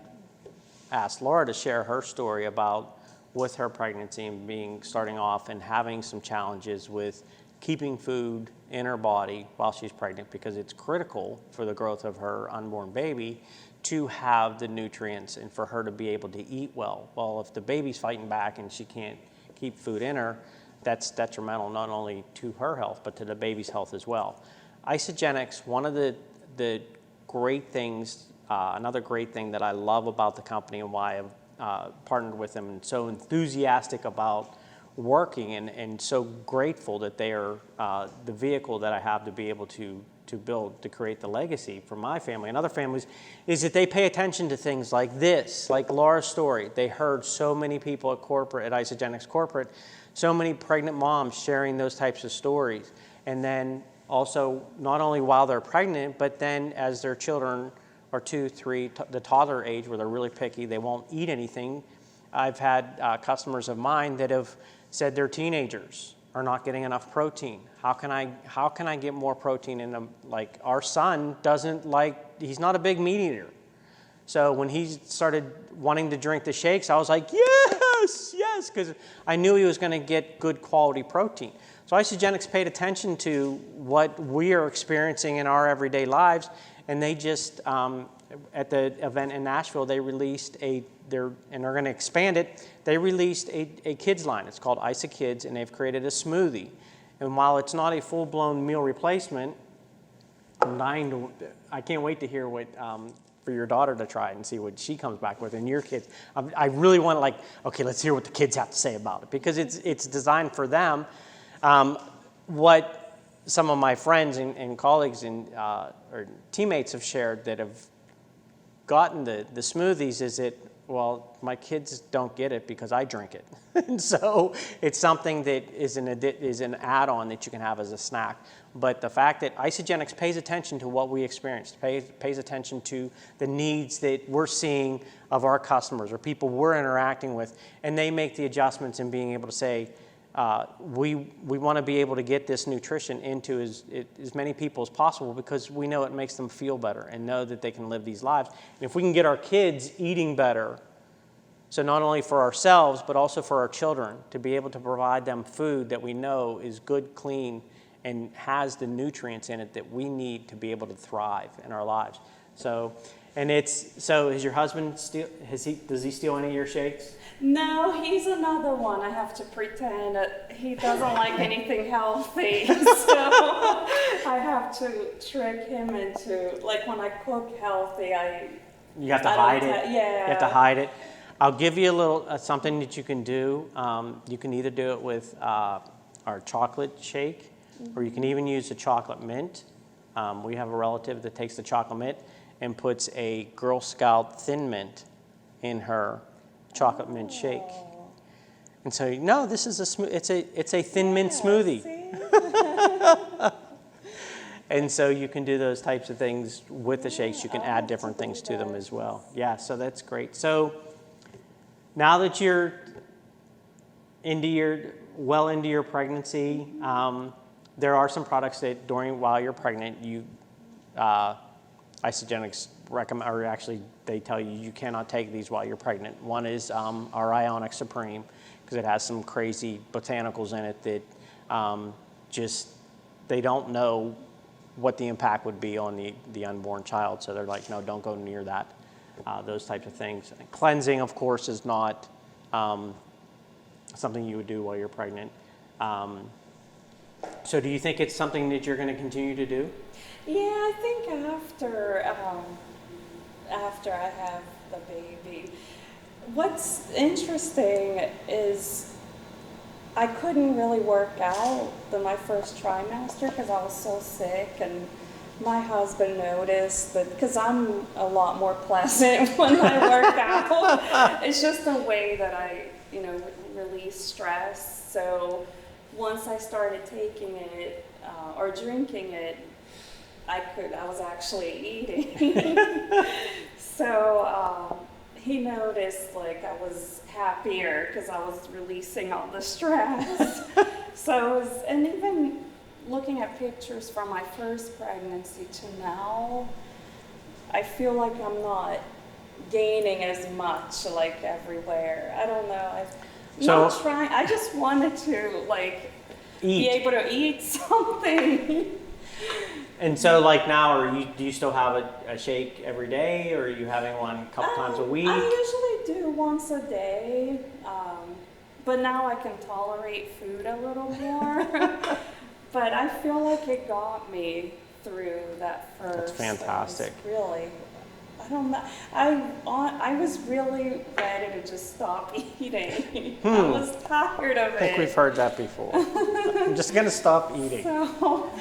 asked Laura to share her story about with her pregnancy and starting off and having some challenges with keeping food in her body while she's pregnant, because it's critical for the growth of her unborn baby to have the nutrients and for her to be able to eat well. Well, if the baby's fighting back and she can't keep food in her, that's detrimental not only to her health, but to the baby's health as well. Isagenix, one of the great things, another great thing that I love about the company and why I've partnered with them and so enthusiastic about working, and so grateful that they are the vehicle that I have to be able to build, to create the legacy for my family and other families, is that they pay attention to things like this, like Laura's story. They heard so many people at corporate, at Isagenix corporate, so many pregnant moms sharing those types of stories. And then also, not only while they're pregnant, but then as their children are 2, 3, the toddler age where they're really picky, they won't eat anything. I've had customers of mine that have said their teenagers are not getting enough protein. How can I get more protein in them? Like, our son he's not a big meat eater. So when he started wanting to drink the shakes, I was like, yes, because I knew he was going to get good quality protein. So Isagenix paid attention to what we are experiencing in our everyday lives, and they just, at the event in Nashville, they released and they're going to expand it, they released a kids line. It's called Isa Kids, and they've created a smoothie. And while it's not a full-blown meal replacement, I can't wait to hear what, for your daughter to try it and see what she comes back with, and your kids. I really want to okay, let's hear what the kids have to say about it, because it's designed for them. What some of my friends and colleagues or teammates have shared that have gotten the smoothies is that, well, my kids don't get it because I drink it. And so it's something that is an add-on that you can have as a snack. But the fact that Isagenix pays attention to what we experienced, pays attention to the needs that we're seeing of our customers or people we're interacting with, and they make the adjustments in being able to say, we want to be able to get this nutrition into as many people as possible, because we know it makes them feel better and know that they can live these lives. And if we can get our kids eating better, so not only for ourselves, but also for our children, to be able to provide them food that we know is good, clean, and has the nutrients in it that we need to be able to thrive in our lives. So is your husband does he steal any of your shakes? No, he's another one. I have to pretend that he doesn't like anything healthy. So I have to trick him into, like, when I cook healthy, You have to hide it? Yeah. You have to hide it. I'll give you a little something that you can do. You can either do it with our chocolate shake, or you can even use the chocolate mint. We have a relative that takes the chocolate mint and puts a Girl Scout Thin Mint in her chocolate mint shake. And so, no, this is it's a thin mint smoothie. And so you can do those types of things with the shakes. You can add different things to them as well. Yeah, so that's great. So now that you're into your pregnancy, there are some products that while you're pregnant, Isagenix recommend, or actually they tell you cannot take these while you're pregnant. One is our Ionic Supreme, because it has some crazy botanicals in it that they don't know what the impact would be on the unborn child. So they're like, no, don't go near that, those types of things. And cleansing, of course, is not something you would do while you're pregnant. So do you think it's something that you're going to continue to do? Yeah, I think after I have the baby. What's interesting is I couldn't really work out my first trimester because I was so sick, and my husband noticed that because I'm a lot more pleasant when I work out. It's just a way that I, release stress. So once I started taking it or drinking it, I was actually eating. So he noticed like I was happier because I was releasing all the stress. And even looking at pictures from my first pregnancy to now, I feel like I'm not gaining as much like everywhere. I don't know. Not trying. I just wanted to be able to eat something. And so, like now, do you still have a shake every day, or are you having one a couple times a week? I usually do once a day, but now I can tolerate food a little more. But I feel like it got me through that first. That's fantastic. Really, I don't know. I was really ready to just stop eating. I was tired of it. I think we've heard that before. I'm just going to stop eating. So,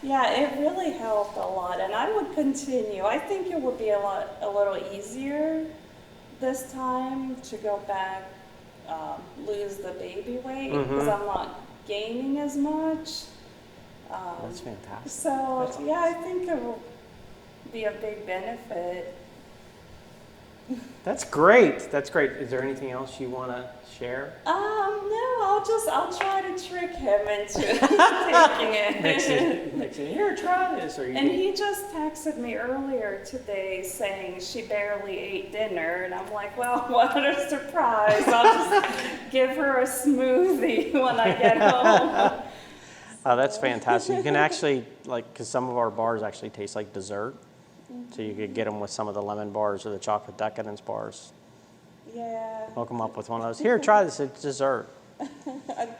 yeah, it really helped a lot, and I would continue. I think it would be a little easier this time to go back, lose the baby weight, because I'm not gaining as much. That's fantastic. So, yeah, I think it will be a big benefit. That's great. That's great. Is there anything else you want to share? No, I'll try to trick him into taking it. Next here, try this. And he just texted me earlier today saying she barely ate dinner, and I'm like, well, what a surprise. I'll just give her a smoothie when I get home. Oh, that's fantastic. You can actually, because some of our bars actually taste like dessert. So you could get them with some of the lemon bars or the chocolate decadence bars. Yeah. Hook them up with one of those. Here, try this. It's dessert.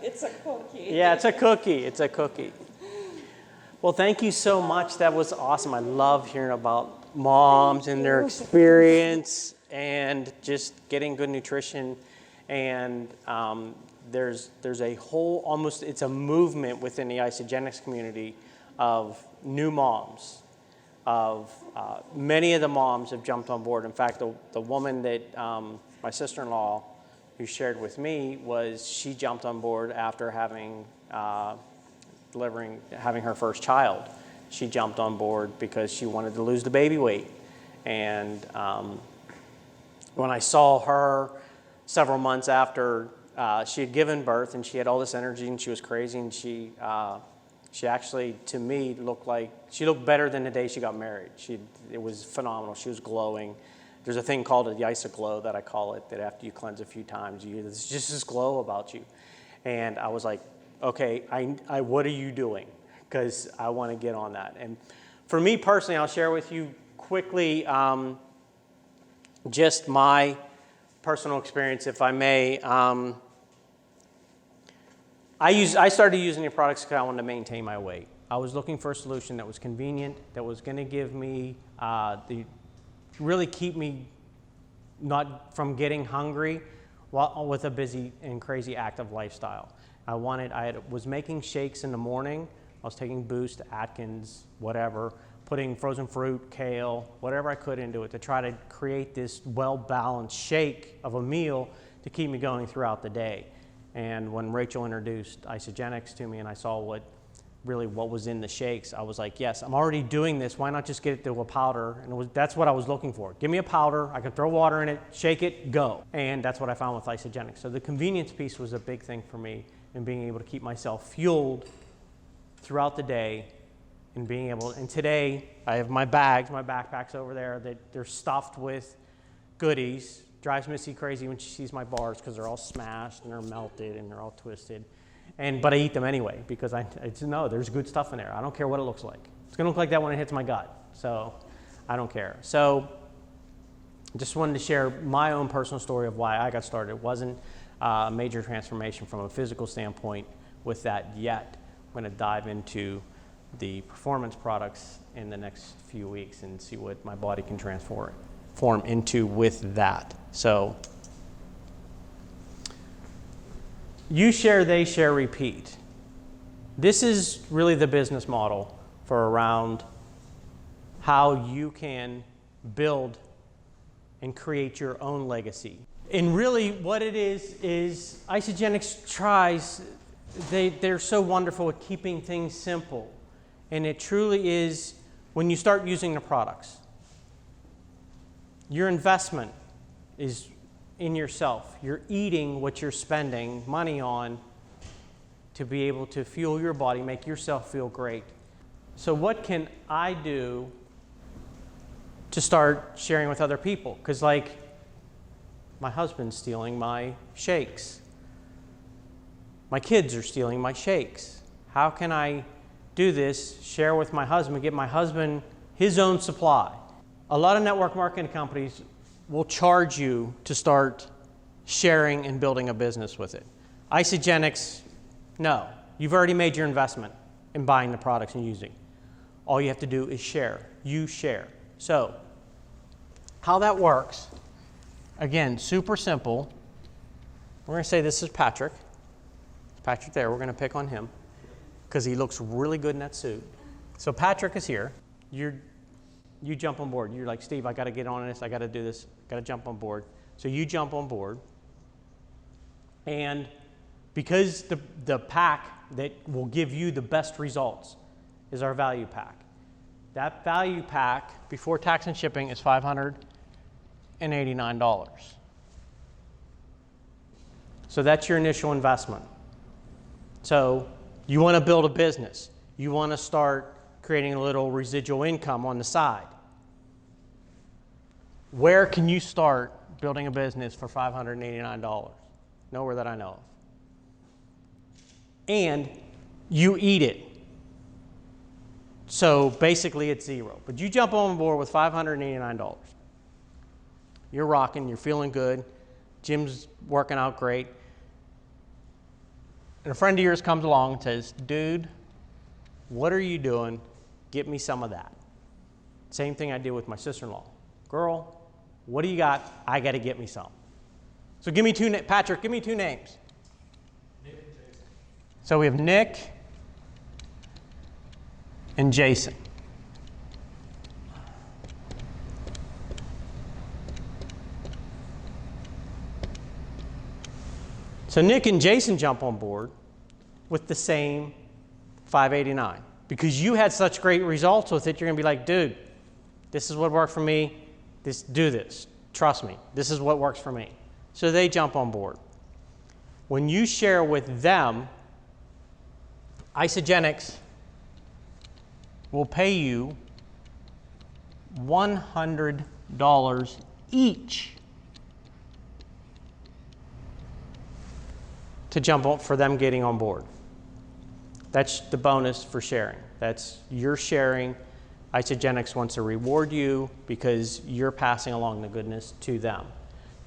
It's a cookie. Yeah, it's a cookie. It's a cookie. Well, thank you so much. That was awesome. I love hearing about moms and their experience and just getting good nutrition. And there's a whole, almost, it's a movement within the Isogenics community of new moms. Many of the moms have jumped on board. In fact, the woman that my sister-in-law who shared with me she jumped on board after having her first child. She jumped on board because she wanted to lose the baby weight. And when I saw her several months after she had given birth, and she had all this energy and she was crazy, and she actually, to me, she looked better than the day she got married. It was phenomenal. She was glowing. There's a thing called the isoglow that I call it, that after you cleanse a few times, there's just this glow about you. And I was like, okay, what are you doing? Because I want to get on that. And for me personally, I'll share with you quickly just my personal experience, if I may. I started using your products because I wanted to maintain my weight. I was looking for a solution that was convenient, that was going to give me, really keep me not from getting hungry with a busy and crazy active lifestyle. I was making shakes in the morning. I was taking Boost, Atkins, whatever, putting frozen fruit, kale, whatever I could into it to try to create this well-balanced shake of a meal to keep me going throughout the day. And when Rachel introduced Isogenics to me and I saw what was in the shakes, I was like, yes, I'm already doing this. Why not just get it to a powder? And that's what I was looking for. Give me a powder. I can throw water in it, shake it, go. And that's what I found with Isogenics. So the convenience piece was a big thing for me in being able to keep myself fueled throughout the day and today I have my backpacks over there that they're stuffed with goodies. Drives Missy crazy when she sees my bars because they're all smashed and they're melted and they're all twisted. But I eat them anyway because I know there's good stuff in there. I don't care what it looks like. It's going to look like that when it hits my gut. So I don't care. So I just wanted to share my own personal story of why I got started. It wasn't a major transformation from a physical standpoint with that yet. I'm going to dive into the performance products in the next few weeks and see what my body can transform into with that. So you share, they share, repeat. This is really the business model for around how you can build and create your own legacy. And really what it is Isogenics tries, they're so wonderful at keeping things simple. And it truly is, when you start using the products, your investment is in yourself. You're eating what you're spending money on to be able to fuel your body, make yourself feel great. So what can I do to start sharing with other people? Because my husband's stealing my shakes. My kids are stealing my shakes. How can I do this, share with my husband, get my husband his own supply? A lot of network marketing companies will charge you to start sharing and building a business with it. Isogenics, no. You've already made your investment in buying the products and using. All you have to do is share. You share. So how that works, again, super simple. We're going to say this is Patrick. Patrick there, we're going to pick on him because he looks really good in that suit. So Patrick is here. You jump on board. You're like, Steve, I got to get on this. I got to do this. Got to jump on board. So you jump on board. And because the pack that will give you the best results is our value pack. That value pack, before tax and shipping, is $589. So that's your initial investment. So you want to build a business. You want to start creating a little residual income on the side. Where can you start building a business for $589? Nowhere that I know of. And you eat it. So basically it's zero. But you jump on board with $589. You're rocking, you're feeling good. Jim's working out great. And a friend of yours comes along and says, dude, what are you doing? Get me some of that. Same thing I did with my sister-in-law. Girl, what do you got? I got to get me some. So give me Patrick, give me two names. Nick and Jason. So we have Nick and Jason. So Nick and Jason jump on board with the same 589. Because you had such great results with it, you're going to be like, dude, this is what worked for me. Do this. Trust me. This is what works for me. So they jump on board. When you share with them, Isagenix will pay you $100 each to jump on for them getting on board. That's the bonus for sharing. That's your sharing. Isagenix wants to reward you because you're passing along the goodness to them.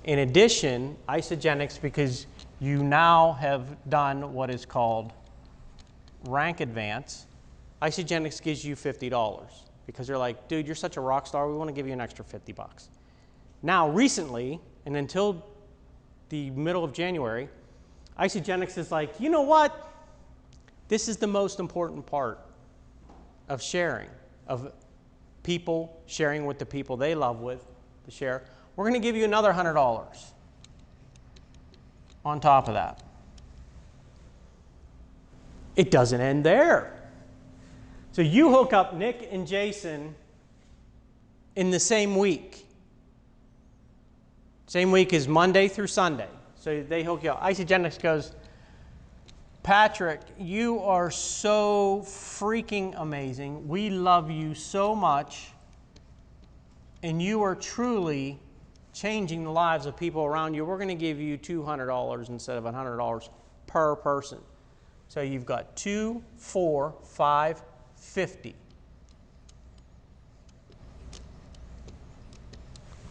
In addition, Isagenix, because you now have done what is called rank advance, Isagenix gives you $50 because they're like, dude, you're such a rock star, we want to give you an extra $50. Now, recently, and until the middle of January, Isagenix is like, you know what? This is the most important part of sharing, of people sharing with the people they love with to share. We're going to give you another $100 on top of that. It doesn't end there. So you hook up Nick and Jason in the same week. Same week is Monday through Sunday. So they hook you up. Isagenix goes, Patrick, you are so freaking amazing. We love you so much. And you are truly changing the lives of people around you. We're going to give you $200 instead of $100 per person. So you've got 2, 4, 5, 50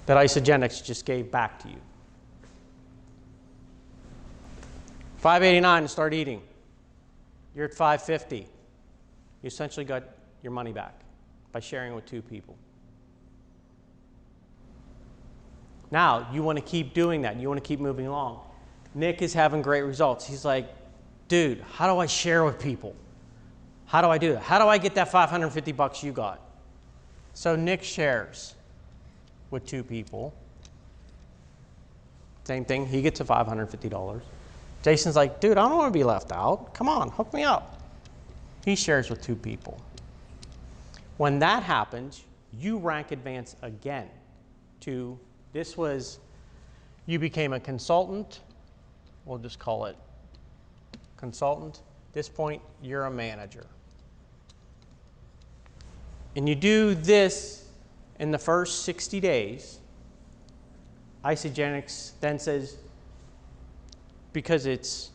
that Isagenix just gave back to you. $589 to start eating. You're at $550. You essentially got your money back by sharing with 2 people. Now, you want to keep doing that. You want to keep moving along. Nick is having great results. He's like, dude, how do I share with people? How do I do that? How do I get that $550 you got? So Nick shares with 2 people. Same thing, he gets a $550. Jason's like, dude, I don't want to be left out. Come on, hook me up. He shares with 2 people. When that happens, you rank advance again to, this was, you became a consultant. We'll just call it consultant. At this point, you're a manager. And you do this in the first 60 days. Isagenix then says, because it's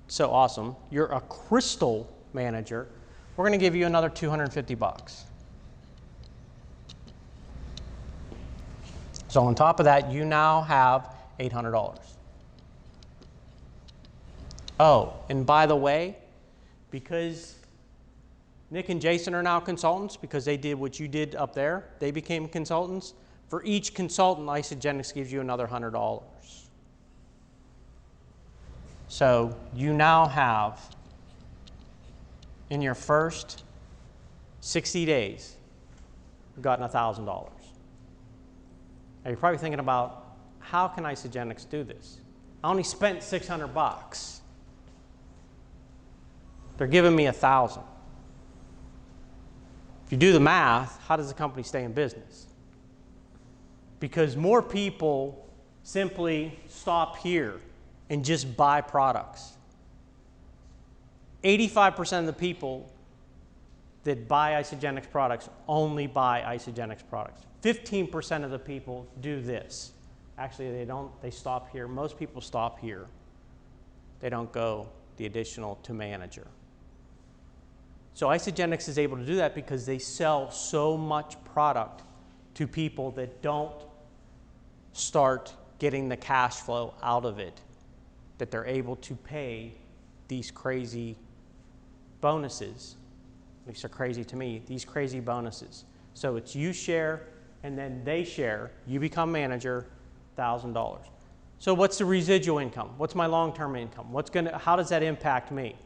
so awesome, you're a crystal manager, we're going to give you another $250. So on top of that, you now have $800. Oh, and by the way, because Nick and Jason are now consultants, because they did what you did up there, they became consultants, For each consultant, Isagenix gives you another $100. So you now have, in your first 60 days, gotten $1,000. Now you're probably thinking about, how can Isagenix do this? I only spent $600. They're giving me $1,000. If you do the math, how does the company stay in business? Because more people simply stop here and just buy products. 85% of the people that buy Isagenix products only buy Isagenix products. 15% of the people do this. Actually, they don't. They stop here. Most people stop here. They don't go the additional to manager. So Isagenix is able to do that because they sell so much product to people that don't start getting the cash flow out of it, that they're able to pay these crazy bonuses. At least they're crazy to me, these crazy bonuses. So it's you share and then they share. You become manager, $1,000. So what's the residual income? What's my long-term income? How does that impact me?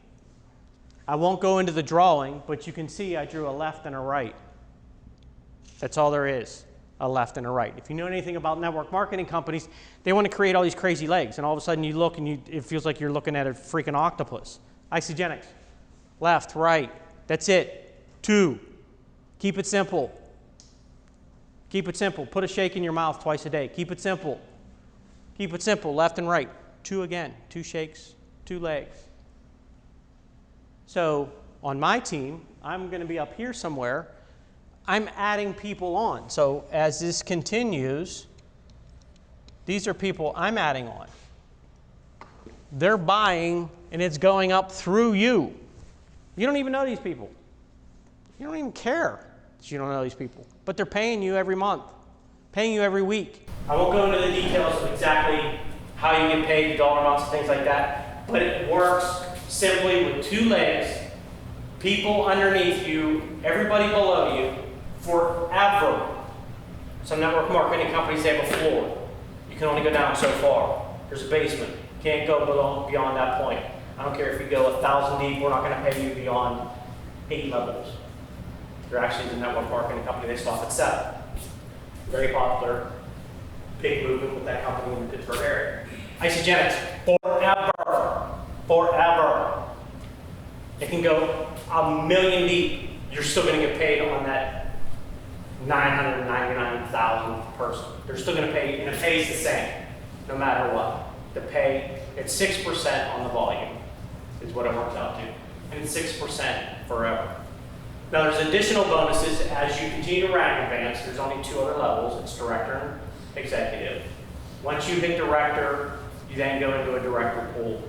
I won't go into the drawing, but you can see I drew a left and a right. That's all there is, a left and a right. If you know anything about network marketing companies, they want to create all these crazy legs, and all of a sudden you look and it feels like you're looking at a freaking octopus. Isagenix, left, right, that's it. 2, keep it simple. Keep it simple. Put a shake in your mouth twice a day. Keep it simple. Keep it simple, left and right. 2 again, 2 shakes, 2 legs. So on my team, I'm going to be up here somewhere. I'm adding people on. So as this continues, these are people I'm adding on. They're buying, and it's going up through you. You don't even know these people. You don't even care that you don't know these people. But they're paying you every month, paying you every week. I won't go into the details of exactly how you get paid, dollar amounts, and things like that, but it works simply with 2 legs, people underneath you, everybody below you, forever. Some network marketing companies, they have a floor. You can only go down so far. There's a basement. You can't go beyond that point. I don't care if you go 1,000 deep, we're not going to pay you beyond 8 levels. They're actually the network marketing company, they stop at 7. Very popular, big movement with that company in the Pittsburgh area. Isagenix, forever. It can go 1,000,000 deep. You're still going to get paid on that 999,000th person. They're still going to pay, and it pays the same, no matter what. The pay, it's 6% on the volume, is what it works out to. And it's 6% forever. Now there's additional bonuses as you continue to rank advance. There's only 2 other levels. It's director and executive. Once you hit director, you then go into a director pool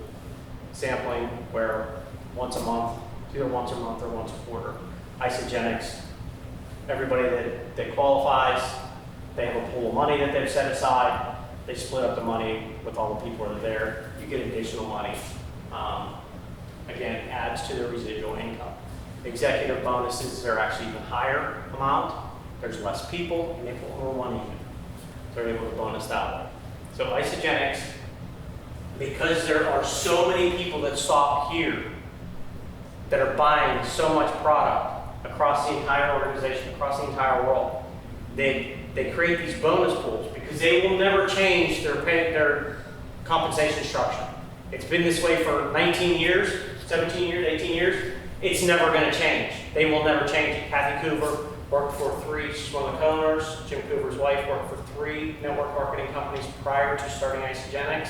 sampling where once a month, either once a month or once a quarter, Isagenix, everybody that qualifies, they have a pool of money that they've set aside. They split up the money with all the people that are there. You get additional money. Again, adds to the residual income. Executive bonuses are actually even higher amount. There's less people, and they put more money in. They're able to bonus that way. So Isagenix, because there are so many people that stop here that are buying so much product across the entire organization, across the entire world, they create these bonus pools because they will never change their compensation structure. It's been this way for 19 years, 17 years, 18 years. It's never going to change. They will never change it. Kathy Coover worked for 3, she's one of the owners. Jim Coover's wife worked for 3 network marketing companies prior to starting Isagenix.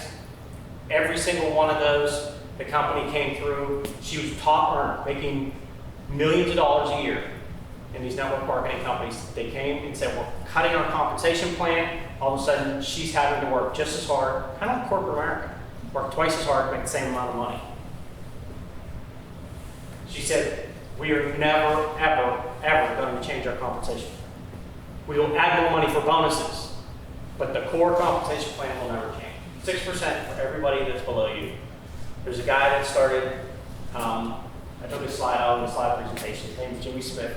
Every single one of those, the company came through. She was top earner, making millions of dollars a year in these network marketing companies. They came and said, we're cutting our compensation plan. All of a sudden, she's having to work just as hard, kind of like corporate America, work twice as hard to make the same amount of money. She said, we are never, ever, ever going to change our compensation. We will add more money for bonuses, but the core compensation plan will never change. 6% for everybody that's below you. There's a guy that started, I took a slide out in the slide presentation. His name is Jimmy Smith.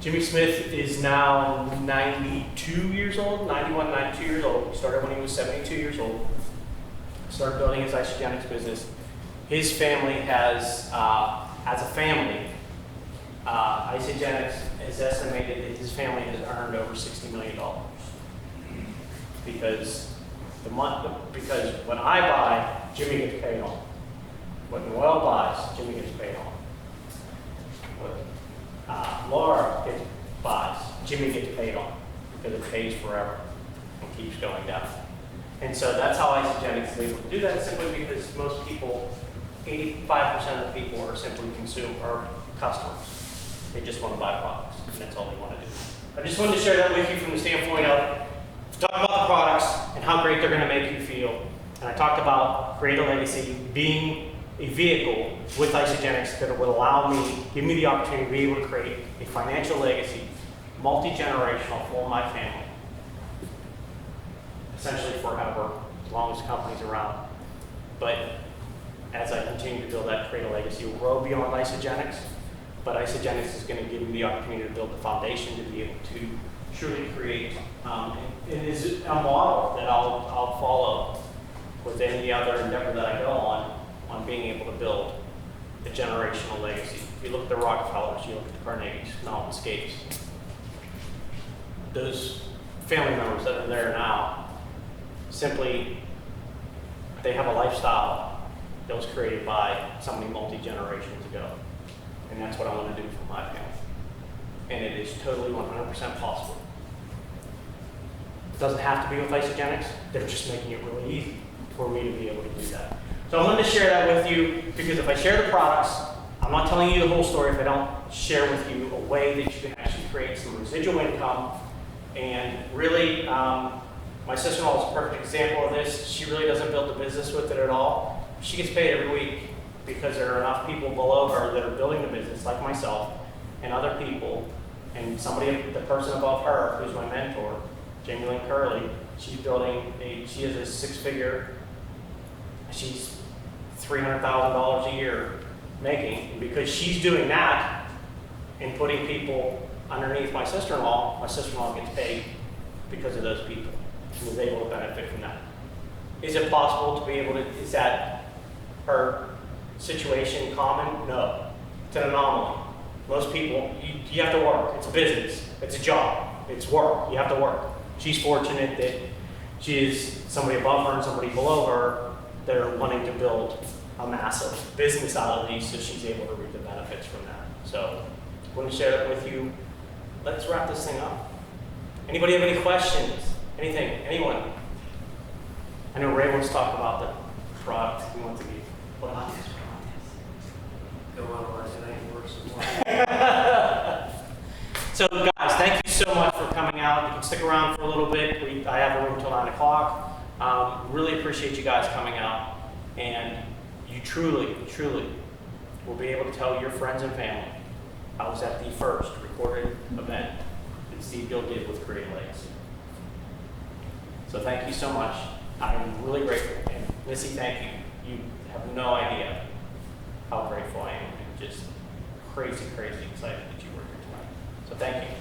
Jimmy Smith is now 92 years old, 91, 92 years old. He started when he was 72 years old. Started building his isogenics business. His family has, as a family, Isogenics is estimated that his family has earned over $60 million. Because because when I buy, Jimmy gets paid on. What Noel buys, Jimmy gets paid on. What Laura buys, Jimmy gets paid on, because it pays forever and keeps going down. And so that's how Isogenics is able to do that, simply because most people, 85% of the people are simply customers. They just want to buy products, and that's all they want to do. I just wanted to share that with you from the standpoint of talking about the products and how great they're going to make you feel. And I talked about Create a Legacy being a vehicle with Isogenics that would allow me, give me the opportunity to be able to create a financial legacy, multi-generational for my family, essentially forever, as long as the company's around. But as I continue to build that Create a Legacy, will grow beyond Isogenics. But Isogenics is going to give me the opportunity to build the foundation to be able to truly create. It is a model that I'll follow with any other endeavor that I go on being able to build a generational legacy. If you look at the Rockefellers, you look at the Carnegies, Norman Scapes, those family members that are there now, simply, they have a lifestyle that was created by somebody multi-generations ago. And that's what I want to do for my family. And it is totally 100% possible. It doesn't have to be with Isogenics. They're just making it really easy for me to be able to do that. So I wanted to share that with you, because if I share the products, I'm not telling you the whole story if I don't share with you a way that you can actually create some residual income. And really, my sister-in-law is a perfect example of this. She really doesn't build a business with it at all. She gets paid every week because there are enough people below her that are building the business, like myself and other people. And the person above her, who's my mentor, Jamie Lynn Curley, she is a six-figure, she's $300,000 a year making. And because she's doing that and putting people underneath my sister-in-law gets paid because of those people. She was able to benefit from that. Is it possible to be able to, is that her situation common? No. It's an anomaly. Most people, you have to work. It's a business. It's a job. It's work. You have to work. She's fortunate that she is somebody above her and somebody below her that are wanting to build a massive business out of these, so she's able to reap the benefits from that. So I want to share that with you. Let's wrap this thing up. Anybody have any questions? Anything? Anyone? I know Ray wants to talk about the product. He wants to be put on this. Go on, it ain't worse than one. So guys, thank you so much for coming out. You can stick around for a little bit. I have a room till 9 o'clock. Really appreciate you guys coming out. And you truly, truly will be able to tell your friends and family I was at the first recorded event that Steve Gill did with Create a Legacy. So thank you so much. I'm really grateful. And Missy, thank you. You have no idea how grateful I am, and just crazy, crazy excited that you were here tonight. So thank you.